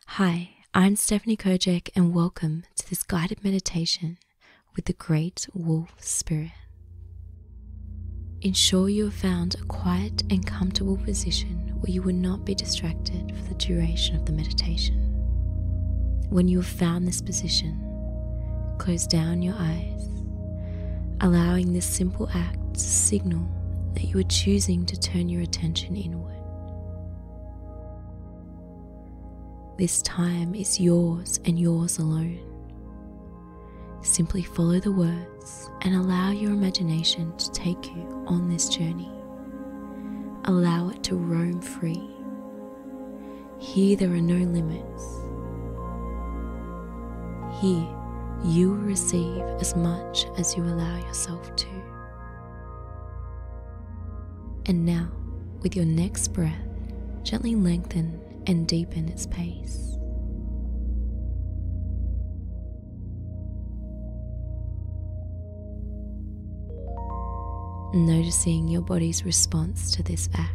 Hi, I'm Stephanie Kojek and welcome to this guided meditation with the Great Wolf Spirit. Ensure you have found a quiet and comfortable position where you will not be distracted for the duration of the meditation. When you have found this position, close down your eyes, allowing this simple act to signal that you are choosing to turn your attention inward. This time is yours and yours alone. Simply follow the words and allow your imagination to take you on this journey. Allow it to roam free. Here there are no limits. Here you will receive as much as you allow yourself to. And now, with your next breath, gently lengthen and deepen its pace. Noticing your body's response to this act.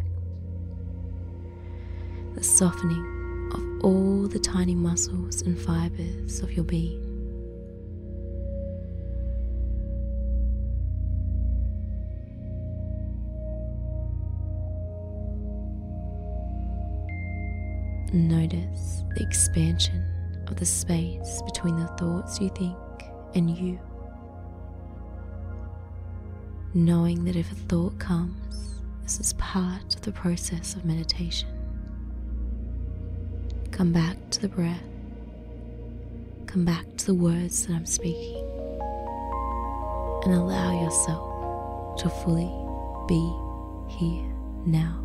The softening of all the tiny muscles and fibers of your being. Notice the expansion of the space between the thoughts you think and you. Knowing that if a thought comes, this is part of the process of meditation. Come back to the breath. Come back to the words that I'm speaking. And allow yourself to fully be here now.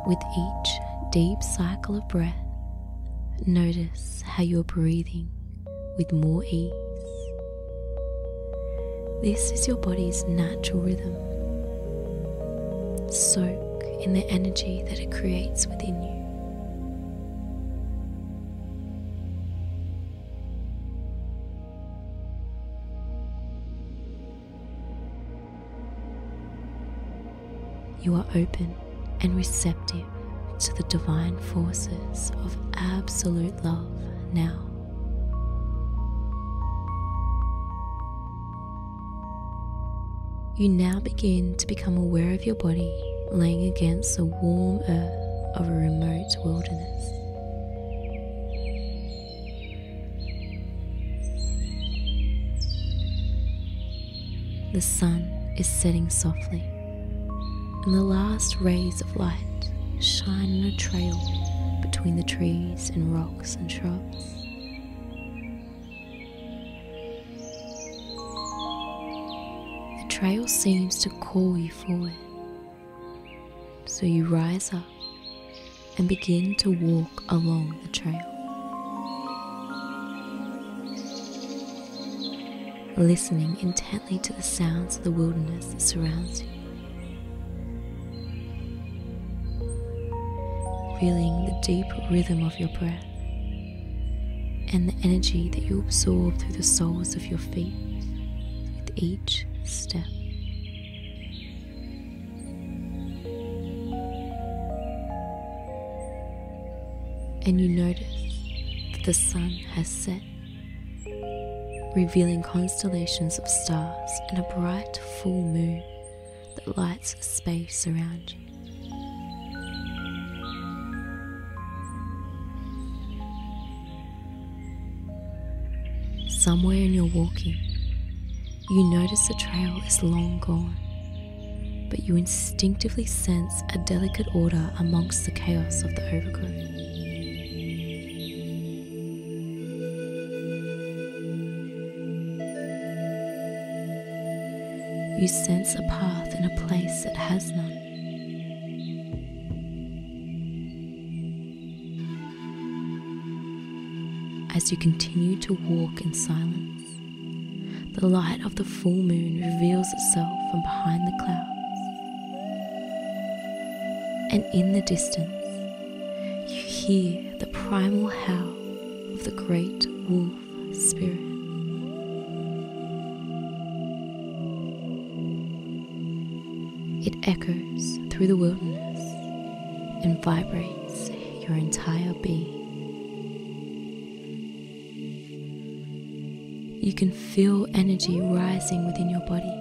With each deep cycle of breath, notice how you're breathing with more ease. This is your body's natural rhythm. Soak in the energy that it creates within you. You are open and receptive to the divine forces of absolute love now. You now begin to become aware of your body laying against the warm earth of a remote wilderness. The sun is setting softly, and the last rays of light shine on a trail between the trees and rocks and shrubs. The trail seems to call you forward, so you rise up and begin to walk along the trail. Listening intently to the sounds of the wilderness that surrounds you. Feeling the deep rhythm of your breath and the energy that you absorb through the soles of your feet with each step. And you notice that the sun has set, revealing constellations of stars and a bright full moon that lights the space around you. Somewhere in your walking, you notice the trail is long gone, but you instinctively sense a delicate order amongst the chaos of the overgrowth. You sense a path in a place that has none. As you continue to walk in silence, the light of the full moon reveals itself from behind the clouds. And in the distance, you hear the primal howl of the great wolf spirit. It echoes through the wilderness and vibrates your entire being. You can feel energy rising within your body,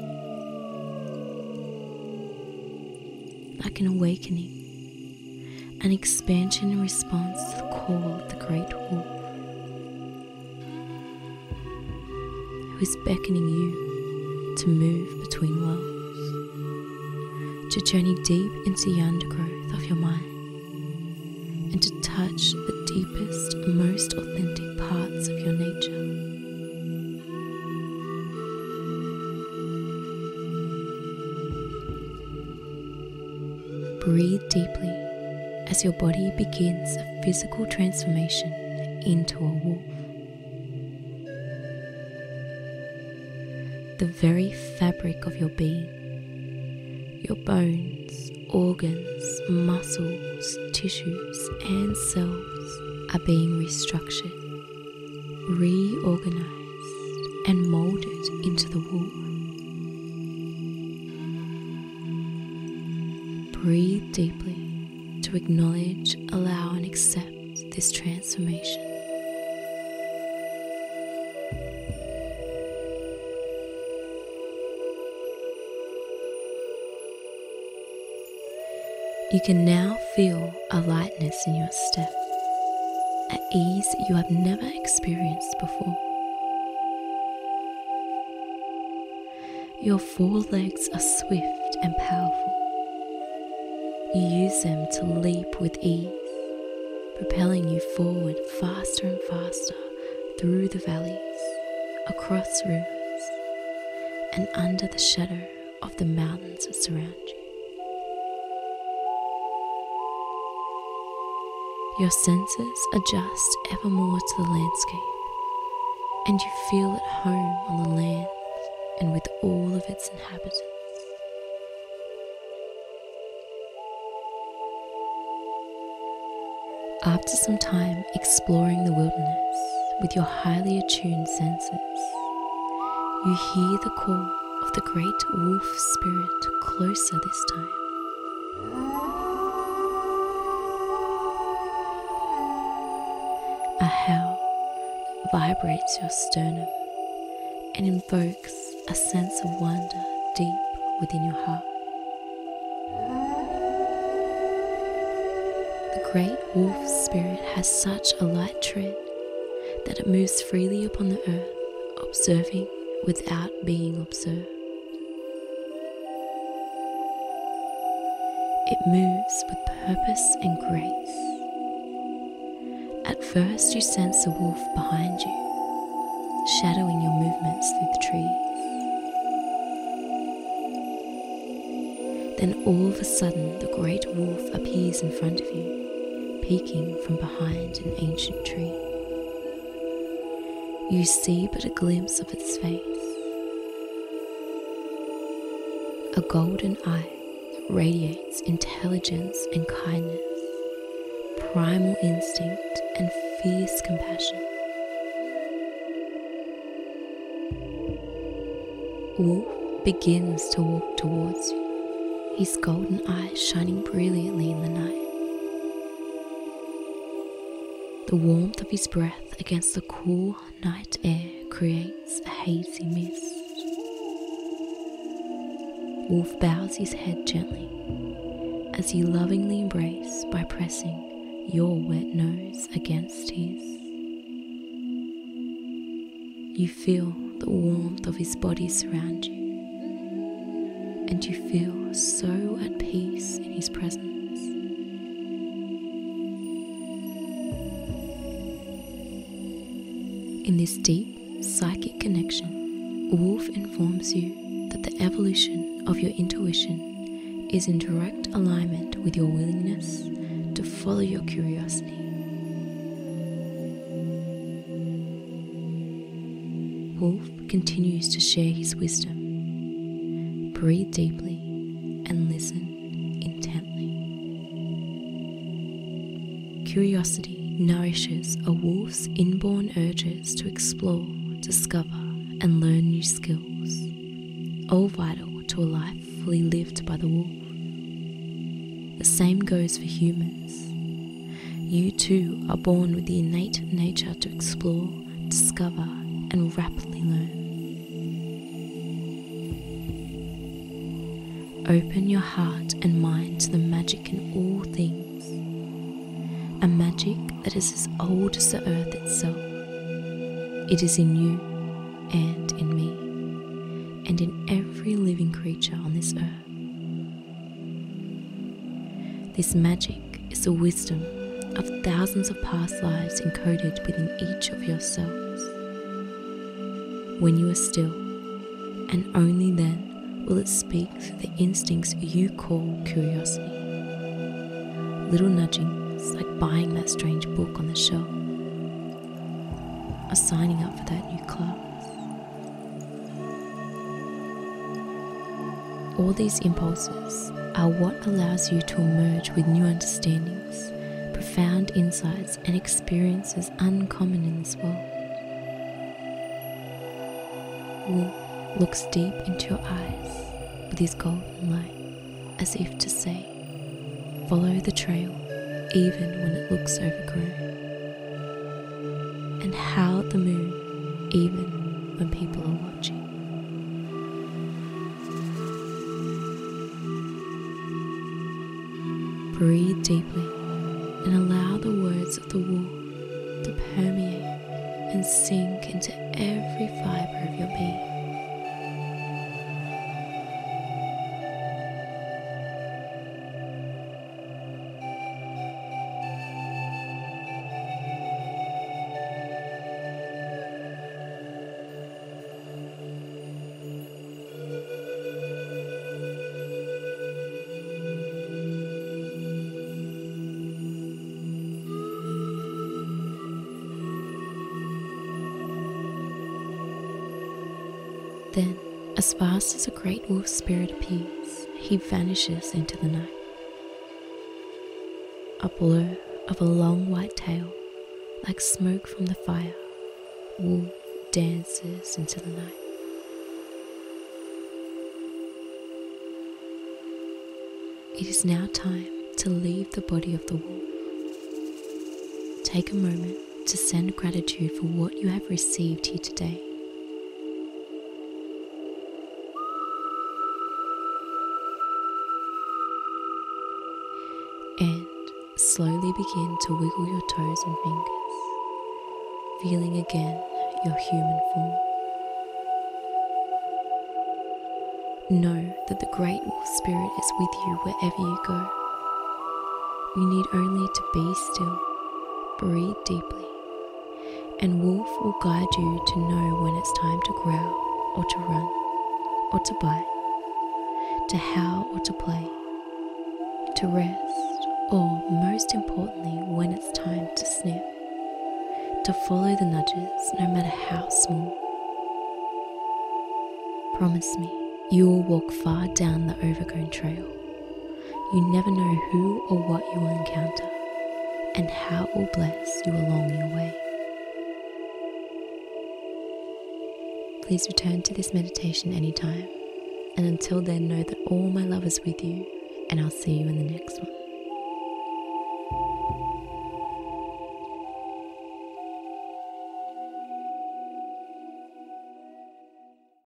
like an awakening, an expansion in response to the call of the great wolf, who is beckoning you to move between worlds, to journey deep into the undergrowth of your mind, and to touch the deepest, most authentic parts of your nature. Breathe deeply as your body begins a physical transformation into a wolf. The very fabric of your being, your bones, organs, muscles, tissues, and cells are being restructured, reorganized, and molded into the wolf. Breathe deeply to acknowledge, allow, and accept this transformation. You can now feel a lightness in your step, an ease you have never experienced before. Your forelegs are swift and powerful. You use them to leap with ease, propelling you forward faster and faster through the valleys, across rivers, and under the shadow of the mountains that surround you. Your senses adjust ever more to the landscape, and you feel at home on the land and with all of its inhabitants. After some time exploring the wilderness with your highly attuned senses, you hear the call of the great wolf spirit closer this time. A howl vibrates your sternum and invokes a sense of wonder deep within your heart. The great wolf spirit has such a light tread that it moves freely upon the earth, observing without being observed. It moves with purpose and grace. At first you sense a wolf behind you, shadowing your movements through the trees. Then all of a sudden the great wolf appears in front of you, peeking from behind an ancient tree. You see but a glimpse of its face. A golden eye that radiates intelligence and kindness, primal instinct and fierce compassion. Wolf begins to walk towards you, his golden eyes shining brilliantly in the night. The warmth of his breath against the cool night air creates a hazy mist. Wolf bows his head gently as you lovingly embrace by pressing your wet nose against his. You feel the warmth of his body surround you, and you feel so at peace in his presence. In this deep psychic connection, Wolf informs you that the evolution of your intuition is in direct alignment with your willingness to follow your curiosity. Wolf continues to share his wisdom. Breathe deeply and listen intently. Curiosity nourishes a wolf's inborn urges to explore, discover, and learn new skills, all vital to a life fully lived by the wolf. The same goes for humans. You too are born with the innate nature to explore, discover, and rapidly learn. Open your heart and mind to the magic in all things, a magic that is as old as the earth itself. It is in you and in me, and in every living creature on this earth. This magic is the wisdom of thousands of past lives encoded within each of your cells. When you are still, and only then, will it speak through the instincts you call curiosity. Little nudgings like buying that strange book on the shelf, or signing up for that new class. All these impulses are what allows you to emerge with new understandings, profound insights, and experiences uncommon in this world. Wolf looks deep into your eyes with his golden light, as if to say, follow the trail even when it looks overgrown, and howl at the moon even when people are watching. Breathe deeply and allow the words of the wolf to permeate and sink into every fibre of your being. Then, as fast as a great wolf spirit appears, he vanishes into the night. A blur of a long white tail, like smoke from the fire, wolf dances into the night. It is now time to leave the body of the wolf. Take a moment to send gratitude for what you have received here today. And slowly begin to wiggle your toes and fingers, feeling again your human form. Know that the great wolf spirit is with you wherever you go. You need only to be still, breathe deeply, and wolf will guide you to know when it's time to growl or to run or to bite, to howl or to play, to rest, or most importantly, when it's time to sniff, to follow the nudges no matter how small. Promise me, you will walk far down the overgrown trail. You never know who or what you will encounter, and how it will bless you along your way. Please return to this meditation anytime, and until then, know that all my love is with you, and I'll see you in the next one.